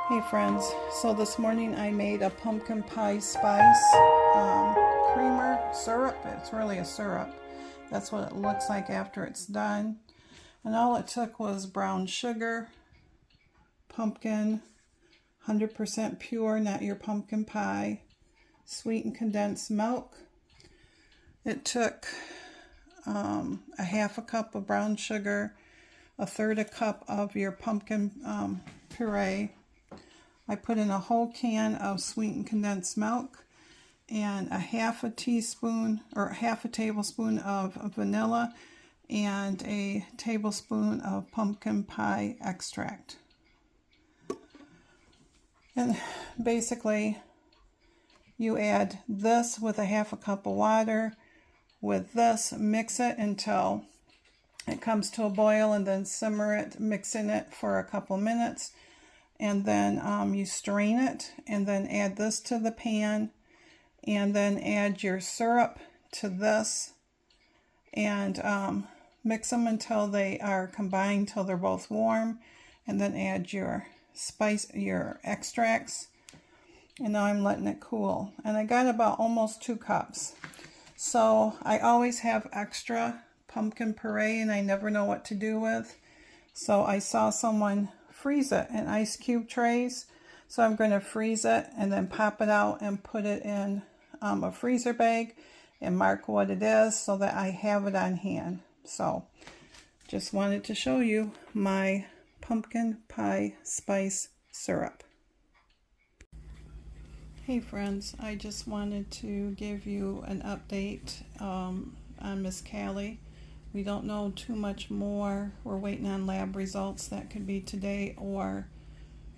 Hey friends, so this morning I made a pumpkin pie spice creamer syrup. It's really a syrup. That's what it looks like after it's done. And all it took was brown sugar, pumpkin, 100% pure, not your pumpkin pie, sweetened condensed milk. It took a half a cup of brown sugar, a third a cup of your pumpkin puree. I put in a whole can of sweetened condensed milk and a half a teaspoon or half a tablespoon of vanilla and a tablespoon of pumpkin pie extract. And basically you add this with a half a cup of water with this, mix it until it comes to a boil, and then simmer it, mixing it for a couple minutes. And then you strain it, and then add this to the pan, and then add your syrup to this, and mix them until they are combined, till they're both warm, and then add your your extracts. And now I'm letting it cool, and I got about almost 2 cups. So I always have extra pumpkin puree, and I never know what to do with. So I saw someone freeze it in ice cube trays, so I'm going to freeze it and then pop it out and put it in a freezer bag and mark what it is so that I have it on hand. So just wanted to show you my pumpkin pie spice syrup. Hey friends, I just wanted to give you an update on Miss Callie. We don't know too much more. We're waiting on lab results. That could be today or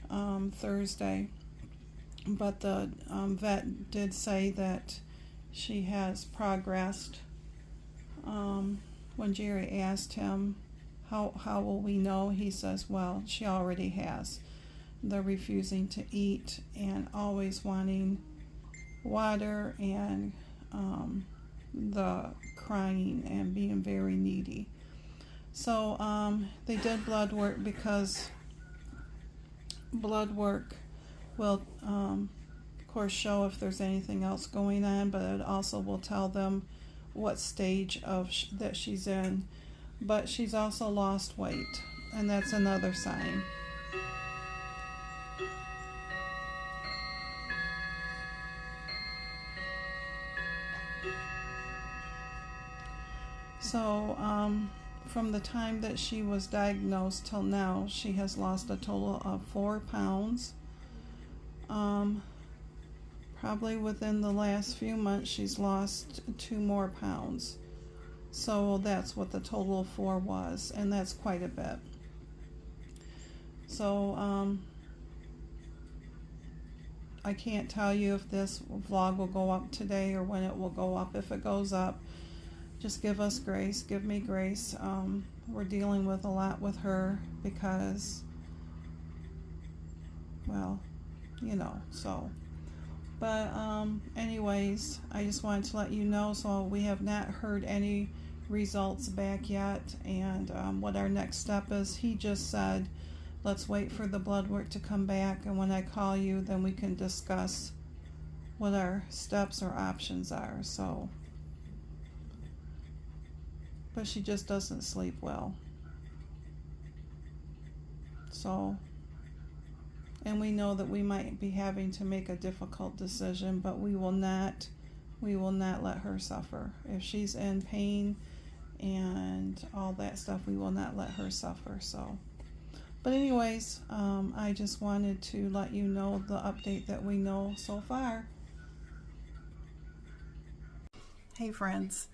Thursday. But the vet did say that she has progressed. When Jerry asked him, how will we know? He says, well, she already has. They're refusing to eat and always wanting water, and the crying and being very needy. So they did blood work, because blood work will of course show if there's anything else going on, but it also will tell them what stage of that she's in. But she's also lost weight, and that's another sign. So from the time that she was diagnosed till now, she has lost a total of 4 pounds. Probably within the last few months she's lost 2 more pounds. So that's what the total of 4 was, and that's quite a bit. So I can't tell you if this vlog will go up today or when it will go up. If it goes up, just give us grace, give me grace. We're dealing with a lot with her because, well, you know, so. But anyways, I just wanted to let you know. So we have not heard any results back yet, and what our next step is. He just said, let's wait for the blood work to come back, and when I call you, then we can discuss what our steps or options are. So, but she just doesn't sleep well. So, and we know that we might be having to make a difficult decision, but we will not let her suffer. If she's in pain and all that stuff, we will not let her suffer. So, but anyways, I just wanted to let you know the update that we know so far. Hey friends.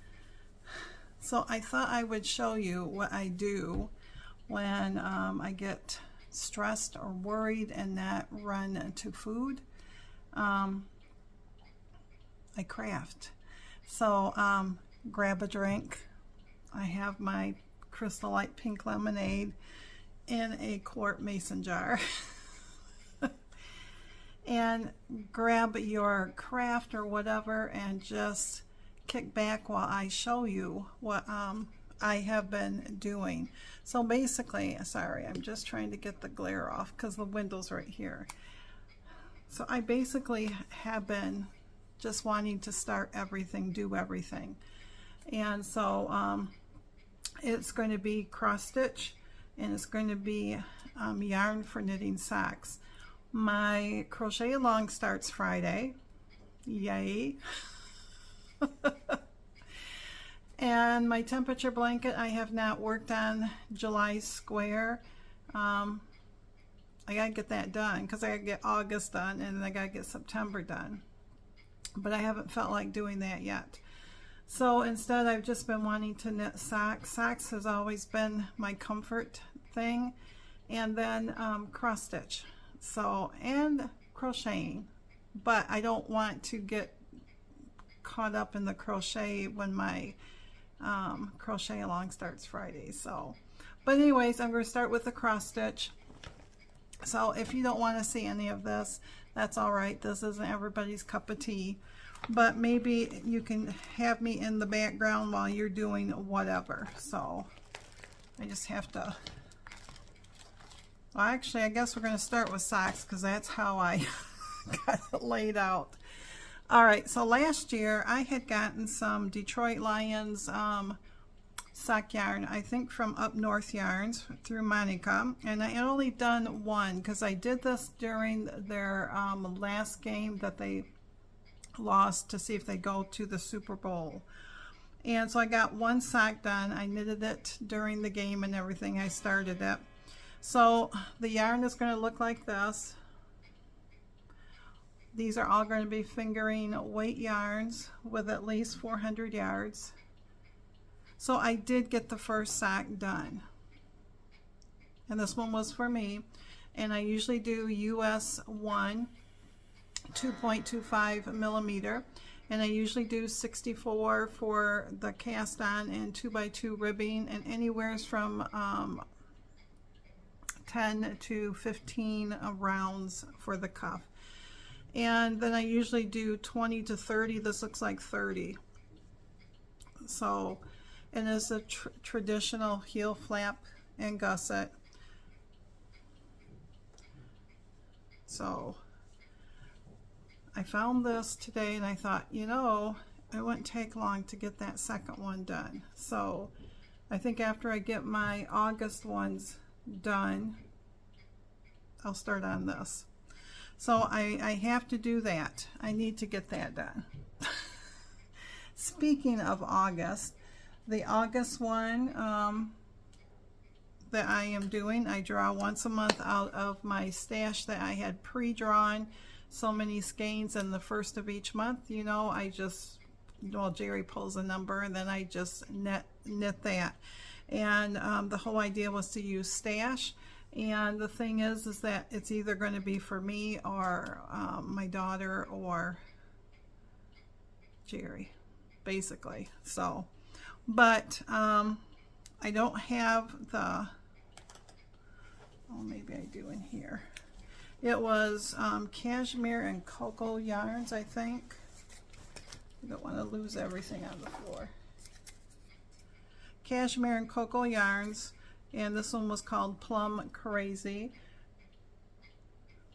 So I thought I would show you what I do when I get stressed or worried and not run to food. I craft. So grab a drink. I have my Crystal Light pink lemonade in a quart mason jar. And grab your craft or whatever and just kick back while I show you what I have been doing. So basically, sorry, I'm just trying to get the glare off because the window's right here. So I basically have been just wanting to start everything, do everything. And so it's going to be cross stitch, and it's going to be yarn for knitting socks. My crochet along starts Friday. Yay. And my temperature blanket, I have not worked on July square. I gotta get that done because I gotta get August done, and then I gotta get September done. But I haven't felt like doing that yet. So instead, I've just been wanting to knit socks. Socks has always been my comfort thing. And then cross stitch. So, and crocheting. But I don't want to get caught up in the crochet when my crochet along starts Friday. So, but anyways, I'm going to start with the cross stitch. So if you don't want to see any of this, that's all right. This isn't everybody's cup of tea, but maybe you can have me in the background while you're doing whatever. So I just have to, well, actually, I guess we're going to start with socks because that's how I got it laid out. All right, so last year I had gotten some Detroit Lions sock yarn, I think from Up North Yarns through Monica, and I had only done one because I did this during their last game that they lost to see if they go to the Super Bowl. And so I got one sock done. I knitted it during the game and everything. I started it. So the yarn is going to look like this. These are all going to be fingering weight yarns with at least 400 yards. So I did get the first sock done. And this one was for me. And I usually do US 1, 2.25 millimeter. And I usually do 64 for the cast on and 2x2 ribbing, and anywhere from 10 to 15 rounds for the cuff. And then I usually do 20 to 30. This looks like 30. So, and it's a traditional heel flap and gusset. So I found this today and I thought, you know, it wouldn't take long to get that second one done. So I think after I get my August ones done, I'll start on this. So I have to do that. I need to get that done. Speaking of August, the August one that I am doing, I draw once a month out of my stash that I had pre-drawn so many skeins in the first of each month. You know, I just, well, Jerry pulls a number and then I just knit that. And the whole idea was to use stash. And the thing is that it's either going to be for me or my daughter or Jerry, basically. So, but I don't have the, oh, maybe I do in here. It was cashmere and cocoa yarns, I think. I don't want to lose everything on the floor. Cashmere and cocoa yarns. And this one was called Plum Crazy.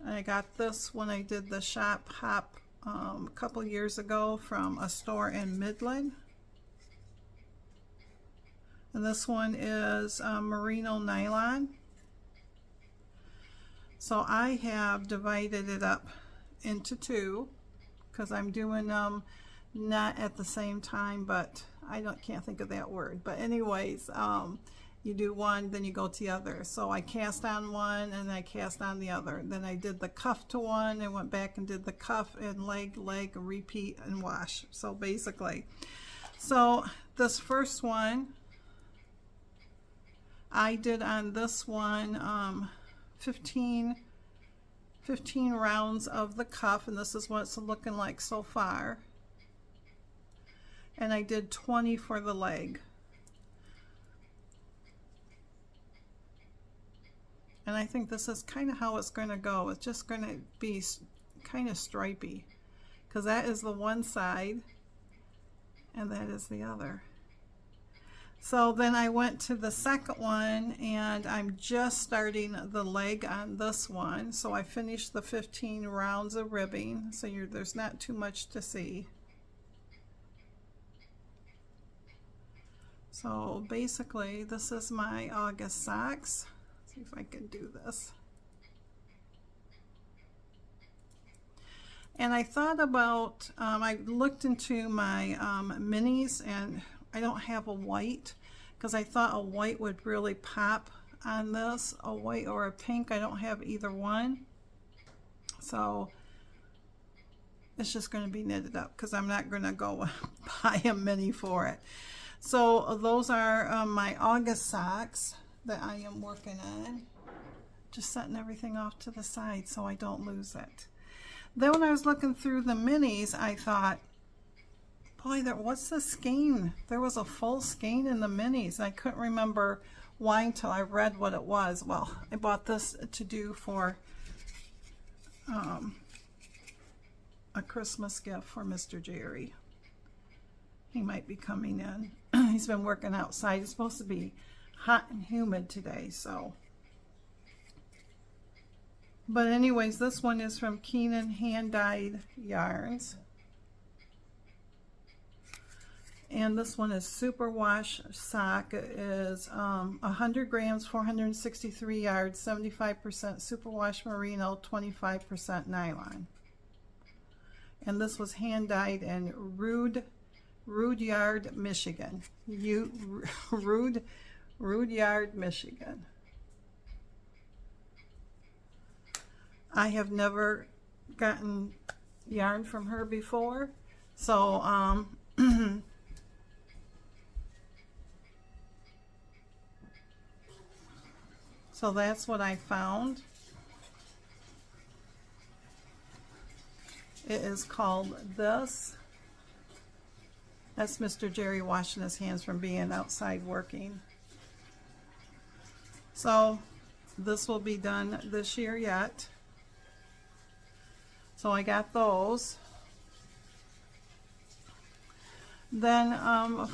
I got this when I did the shop hop a couple years ago from a store in Midland. And this one is merino nylon. So I have divided it up into two because I'm doing them not at the same time, but I can't think of that word. But anyways, you do one, then you go to the other. So I cast on one and I cast on the other. Then I did the cuff to one and went back and did the cuff and leg, repeat and wash. So basically, so this first one, I did on this one 15 rounds of the cuff, and this is what it's looking like so far. And I did 20 for the leg. And I think this is kind of how it's going to go. It's just going to be kind of stripy because that is the one side and that is the other. So then I went to the second one, and I'm just starting the leg on this one. So I finished the 15 rounds of ribbing, so there's not too much to see. So basically, this is my August socks. Let's see if I can do this. And I thought about, I looked into my minis, and I don't have a white because I thought a white would really pop on this, a white or a pink. I don't have either one. So it's just going to be knitted up because I'm not going to go buy a mini for it. So those are my August socks that I am working on. Just setting everything off to the side so I don't lose it. Then when I was looking through the minis, I thought, boy, what's the skein? There was a full skein in the minis. I couldn't remember why until I read what it was. Well, I bought this to do for a Christmas gift for Mr. Jerry. He might be coming in. He's been working outside. It's supposed to be hot and humid today, so. But anyways, this one is from Keenan Hand Dyed Yarns. And this one is Super Wash Sock. It is 100 grams, 463 yards, 75% Superwash Merino, 25% nylon. And this was hand dyed in Rudyard, Michigan. Rudyard, Michigan. I have never gotten yarn from her before, so so that's what I found. It is called this. That's Mr. Jerry washing his hands from being outside working. So this will be done this year yet. So I got those. Then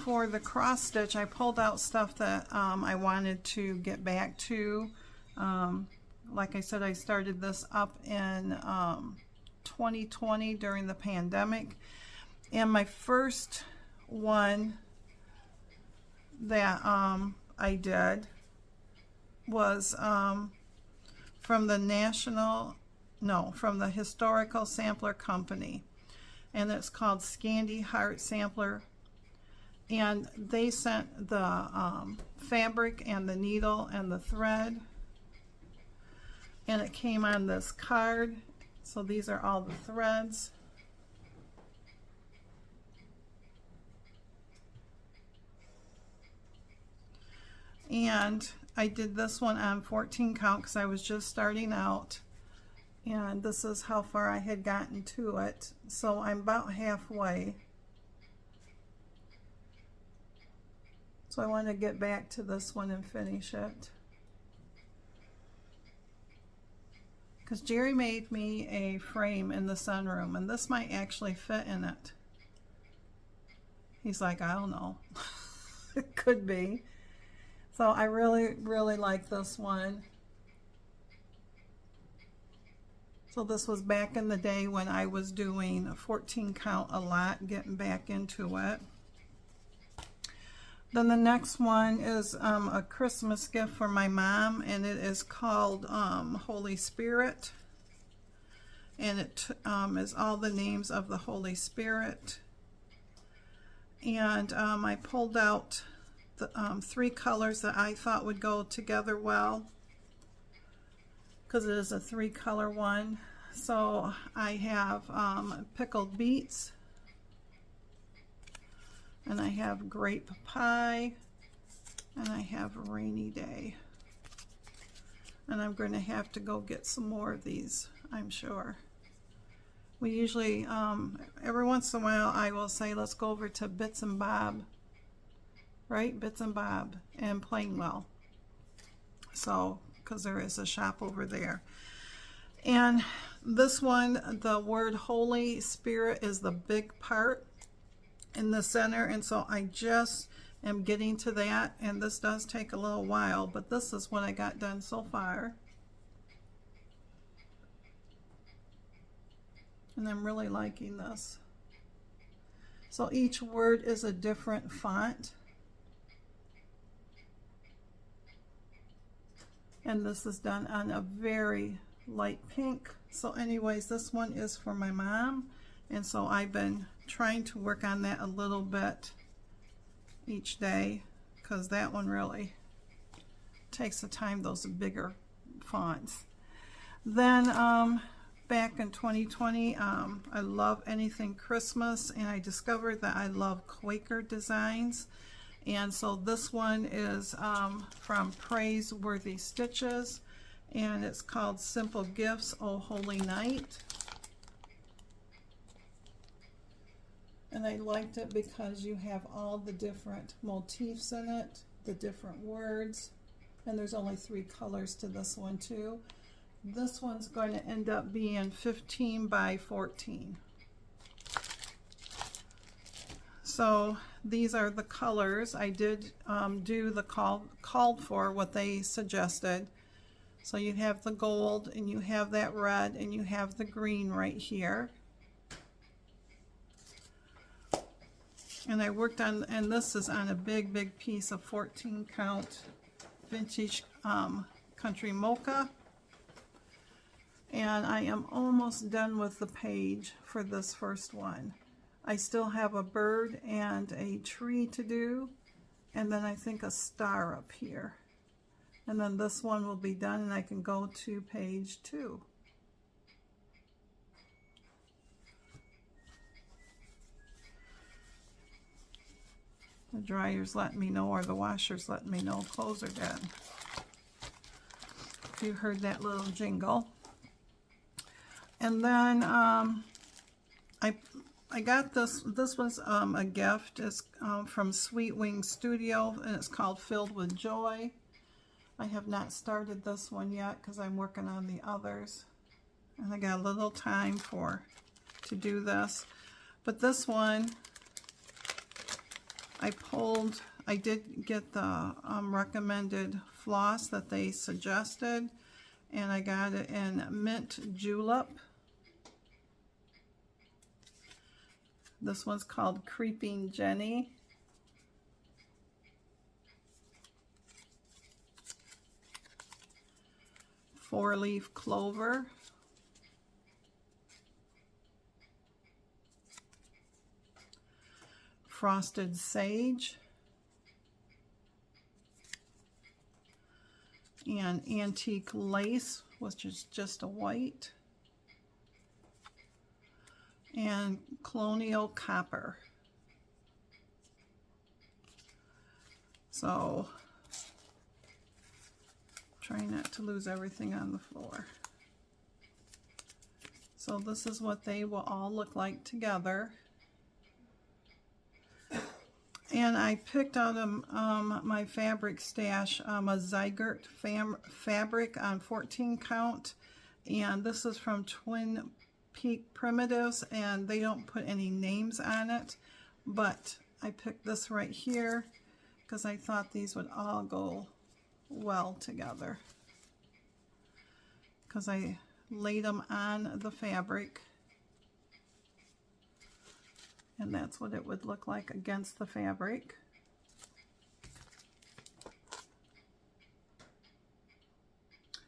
for the cross stitch, I pulled out stuff that I wanted to get back to. Like I said, I started this up in 2020 during the pandemic. And my first one that I did was from the from the Historical Sampler Company, and it's called Scandi Heart Sampler, and they sent the fabric and the needle and the thread, and it came on this card. So these are all the threads. And I did this one on 14 count because I was just starting out, and this is how far I had gotten to it. So I'm about halfway. So I want to get back to this one and finish it. Because Jerry made me a frame in the sunroom, and this might actually fit in it. He's like, I don't know. It could be. So I really, really like this one. So this was back in the day when I was doing a 14 count a lot, getting back into it. Then the next one is a Christmas gift for my mom, and it is called Holy Spirit. And it is all the names of the Holy Spirit. And I pulled out the 3 colors that I thought would go together well, because it is a 3-color one. So I have pickled beets, and I have grape pie, and I have a rainy day. And I'm going to have to go get some more of these, I'm sure. We usually, every once in a while, I will say, let's go over to Bits and Bob, right? Bits and Bob and Plainwell. So, because there is a shop over there. And this one, the word Holy Spirit is the big part in the center, and so I just am getting to that, and this does take a little while, but this is what I got done so far. And I'm really liking this. So each word is a different font. And this is done on a very light pink. So anyways, this one is for my mom. And so I've been trying to work on that a little bit each day, because that one really takes the time, those bigger fonts. Then back in 2020, I love anything Christmas, and I discovered that I love Quaker designs. And so this one is from Praiseworthy Stitches, and it's called Simple Gifts, O Holy Night. And I liked it because you have all the different motifs in it, the different words, and there's only 3 colors to this one too. This one's going to end up being 15 by 14. So these are the colors. I did do the called for what they suggested. So you have the gold, and you have that red, and you have the green right here. And I worked on, and this is on a big piece of 14 count vintage country mocha. And I am almost done with the page for this first one. I still have a bird and a tree to do, and then I think a star up here. And then this one will be done, and I can go to page 2. The dryer's letting me know, or the washer's letting me know clothes are dead. If you heard that little jingle. And then I got this. This was a gift. It's from Sweet Wing Studio, and it's called Filled with Joy. I have not started this one yet because I'm working on the others, and I got a little time to do this. But this one, I did get the recommended floss that they suggested, and I got it in Mint Julep. This one's called Creeping Jenny. Four-leaf clover. Frosted sage. And antique lace, which is just a white. And colonial copper. So, try not to lose everything on the floor. So this is what they will all look like together. And I picked out my fabric stash, a Zygert fabric on 14 count, and this is from Twin Peak Primitives, and they don't put any names on it, but I picked this right here because I thought these would all go well together, because I laid them on the fabric, and that's what it would look like against the fabric.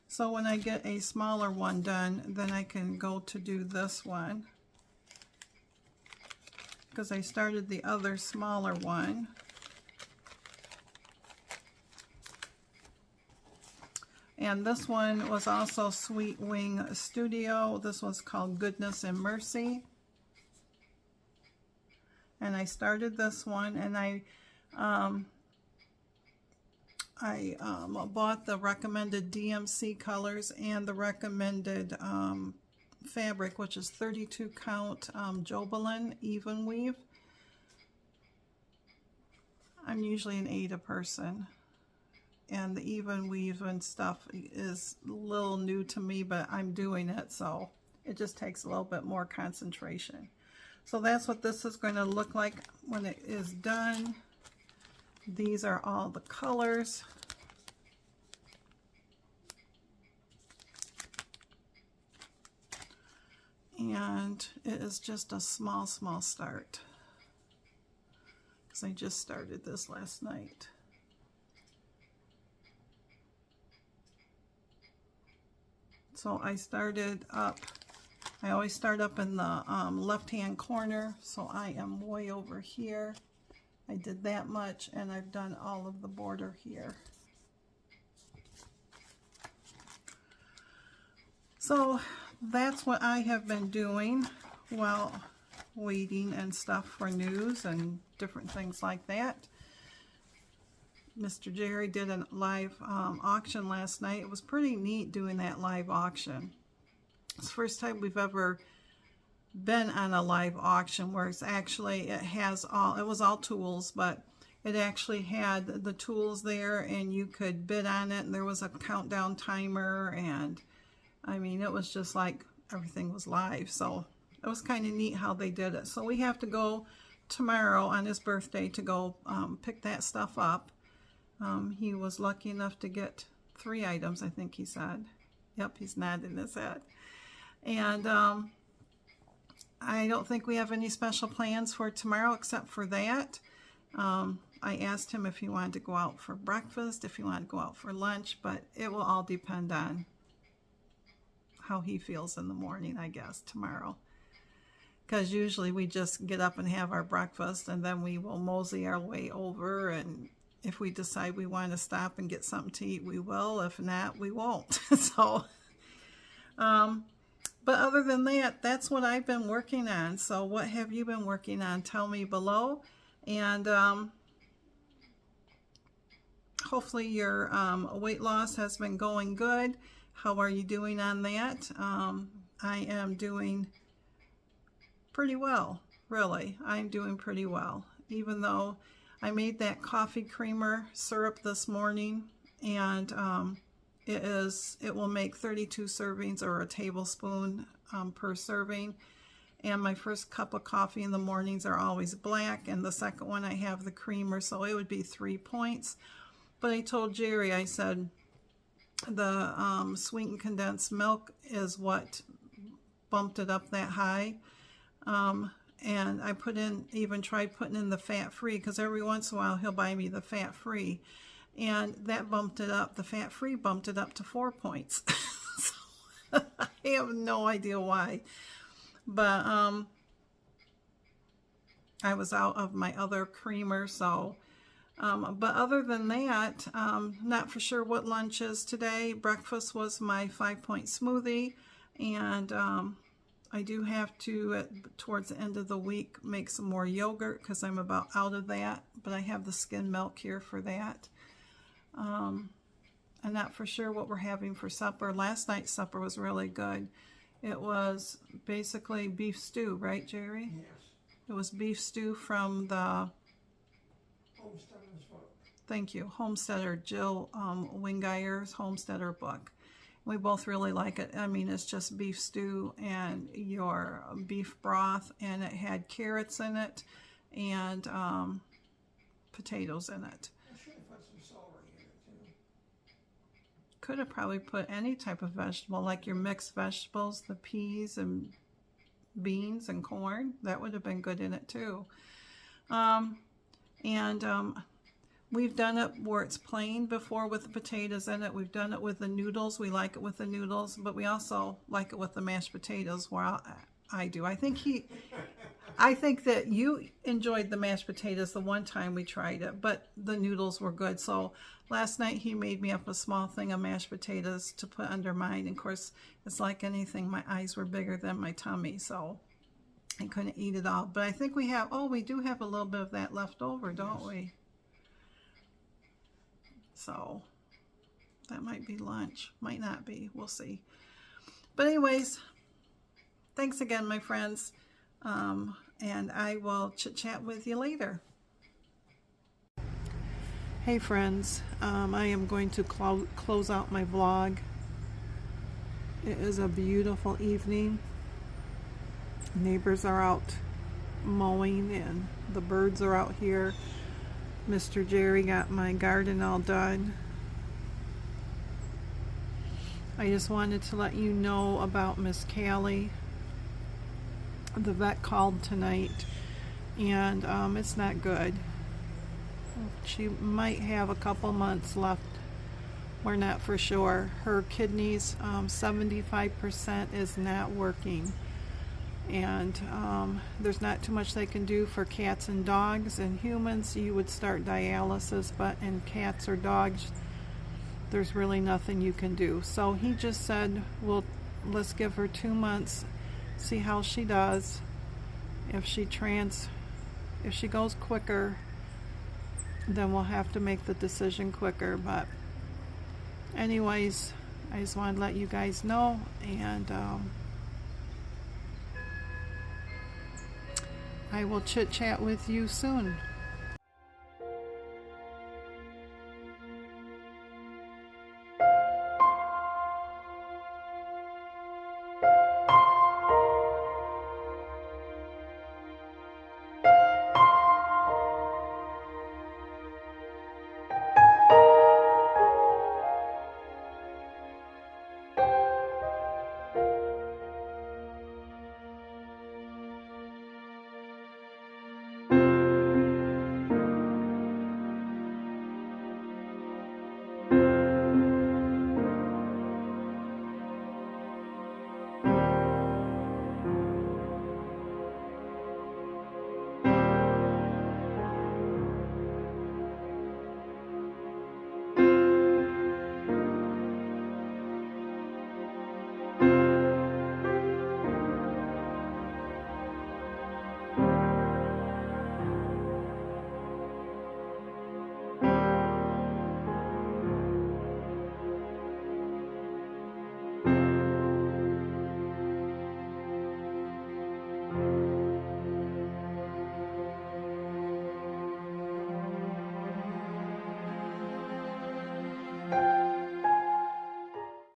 So when I get a smaller one done, then I can go to do this one, because I started the other smaller one. And this one was also Sweet Wing Studio. This one's called Goodness and Mercy. And I started this one, and I bought the recommended DMC colors and the recommended fabric, which is 32 count Jobelin even weave. I'm usually an Ada person, and the even weave and stuff is a little new to me, but I'm doing it, so it just takes a little bit more concentration. So that's what this is going to look like when it is done. These are all the colors. And it is just a small start, because I just started this last night. So I started up, I always start up in the left-hand corner, so I am way over here. I did that much, and I've done all of the border here. So that's what I have been doing while waiting and stuff for news and different things like that. Mr. Jerry did a live auction last night. It was pretty neat doing that live auction. It's the first time we've ever been on a live auction where it's actually, it was all tools, but it actually had the tools there and you could bid on it, and there was a countdown timer, and I mean, it was just like everything was live. So it was kind of neat how they did it. So we have to go tomorrow on his birthday to go pick that stuff up. He was lucky enough to get 3 items, I think he said. Yep, he's nodding his head. And I don't think we have any special plans for tomorrow except for that. I asked him if he wanted to go out for breakfast, if he wanted to go out for lunch, but it will all depend on how he feels in the morning, I guess, tomorrow. Because usually we just get up and have our breakfast, and then we will mosey our way over, and if we decide we want to stop and get something to eat, we will. If not, we won't. So, but other than that, that's what I've been working on. So what have you been working on? Tell me below. And hopefully your weight loss has been going good. How are you doing on that? I am doing pretty well, really. I'm doing pretty well, even though I made that coffee creamer syrup this morning, and it will make 32 servings, or a tablespoon per serving. And my first cup of coffee in the mornings are always black, and the second one I have the creamer, so it would be 3 points. But I told Jerry, I said, the sweetened condensed milk is what bumped it up that high. And I even tried putting in the fat-free, because every once in a while he'll buy me the fat-free. And that bumped it up, the fat-free bumped it up to 4 points. So, I have no idea why. But I was out of my other creamer, so... but other than that, not for sure what lunch is today. Breakfast was my 5-point smoothie, and I do have to, towards the end of the week, make some more yogurt because I'm about out of that, but I have the skim milk here for that. I'm not for sure what we're having for supper. Last night's supper was really good. It was basically beef stew, right, Jerry? Yes. It was beef stew from the... Thank you. Homesteader, Jill Wingeier's Homesteader book. We both really like it. I mean, it's just beef stew and your beef broth, and it had carrots in it and potatoes in it. I should have put some celery in it too. Could have probably put any type of vegetable, like your mixed vegetables, the peas and beans and corn. That would have been good in it too. We've done it where it's plain before with the potatoes in it. We've done it with the noodles. We like it with the noodles, but we also like it with the mashed potatoes, where I do. I think that you enjoyed the mashed potatoes the one time we tried it, but the noodles were good. So last night he made me up a small thing of mashed potatoes to put under mine. And of course, it's like anything, my eyes were bigger than my tummy, so I couldn't eat it all. But I think we do have a little bit of that left over, don't we? So that might be lunch, might not be, we'll see. But anyways, thanks again, my friends, and I will chit chat with you later. Hey friends, I am going to close out my vlog. It is a beautiful evening. Neighbors are out mowing, and the birds are out here. Mr. Jerry got my garden all done. I just wanted to let you know about Miss Callie. The vet called tonight, and it's not good. She might have a couple months left. We're not for sure. Her kidneys, 75% is not working. And there's not too much they can do for cats and dogs. And humans, you would start dialysis, but in cats or dogs, there's really nothing you can do. So he just said, well, let's give her 2 months, see how she does. If she goes quicker, then we'll have to make the decision quicker. But anyways, I just want to let you guys know, and I will chit chat with you soon.